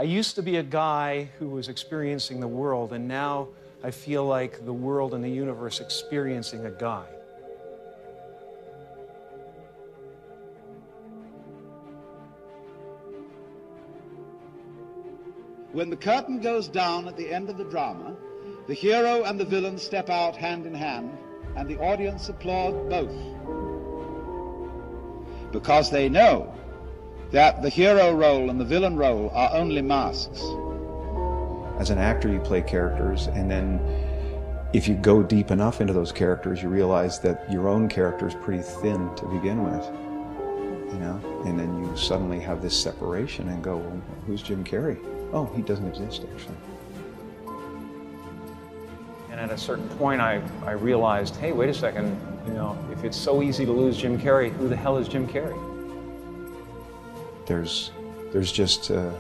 I used to be a guy who was experiencing the world, and now I feel like the world and the universe experiencing a guy. When the curtain goes down at the end of the drama, the hero and the villain step out hand in hand, and the audience applaud both. Because they know that the hero role and the villain role are only masks. As an actor, you play characters, and then if you go deep enough into those characters, you realize that your own character is pretty thin to begin with, you know? And then you suddenly have this separation and go, well, who's Jim Carrey? Oh, he doesn't exist, actually. And at a certain point, I realized, hey, wait a second, you know, if it's so easy to lose Jim Carrey, who the hell is Jim Carrey? There's just a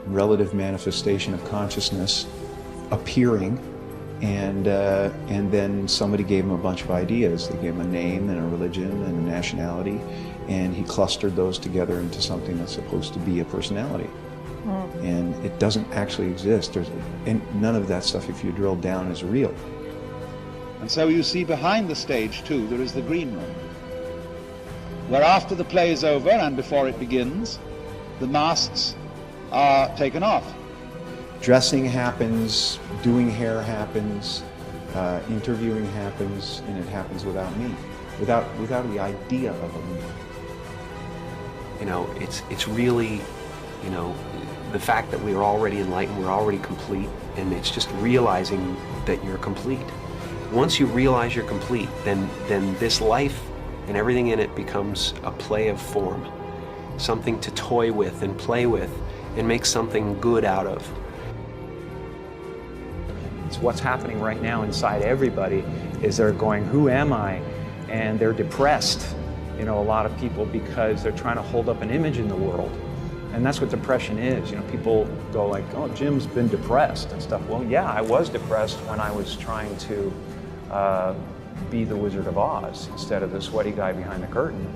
relative manifestation of consciousness appearing, and then somebody gave him a bunch of ideas. They gave him a name and a religion and a nationality, and he clustered those together into something that's supposed to be a personality. And it doesn't actually exist. And none of that stuff, if you drill down, is real. And so you see behind the stage, too, there is the green room, where after the play is over and before it begins, the masks are taken off. Dressing happens, doing hair happens, interviewing happens, and it happens without me, without the idea of a me. You know, it's really, you know, the fact that we are already enlightened, we're already complete, and it's just realizing that you're complete. Once you realize you're complete, then this life and everything in it becomes a play of form, something to toy with and play with and make something good out of. It's what's happening right now inside everybody is they're going, who am I? And they're depressed, you know, a lot of people, because they're trying to hold up an image in the world. And that's what depression is. You know, people go like, oh, Jim's been depressed and stuff. Well, yeah, I was depressed when I was trying to be the Wizard of Oz instead of the sweaty guy behind the curtain.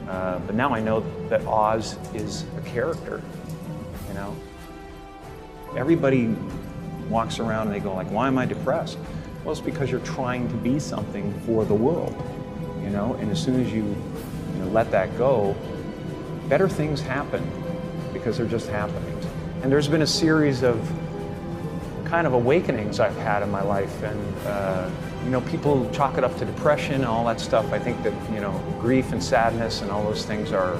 But now I know that Oz is a character, you know. Everybody walks around and they go like, why am I depressed? Well, it's because you're trying to be something for the world, you know. And as soon as you let that go, better things happen, because they're just happening. And there's been a series of kind of awakenings I've had in my life, and you know, people chalk it up to depression and all that stuff. I think that, you know, grief and sadness and all those things are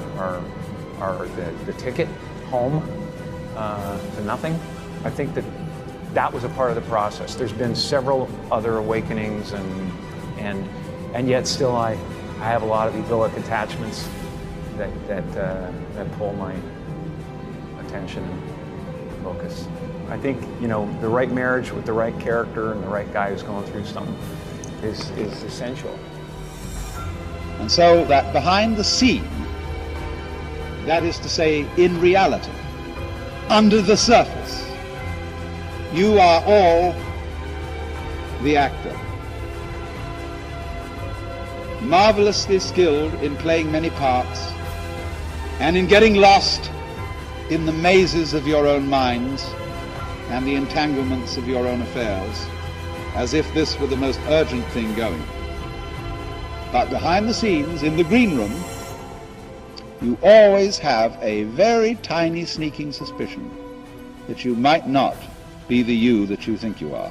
the ticket home to nothing. I think that was a part of the process. There's been several other awakenings, and yet still I have a lot of egoic attachments that pull my attention and focus. I think, you know, the right marriage with the right character and the right guy who's going through something is essential. And so that behind the scene, that is to say, in reality, under the surface, you are all the actor, marvelously skilled in playing many parts and in getting lost in the mazes of your own minds and the entanglements of your own affairs, as if this were the most urgent thing going. But behind the scenes, in the green room, you always have a very tiny sneaking suspicion that you might not be the you that you think you are.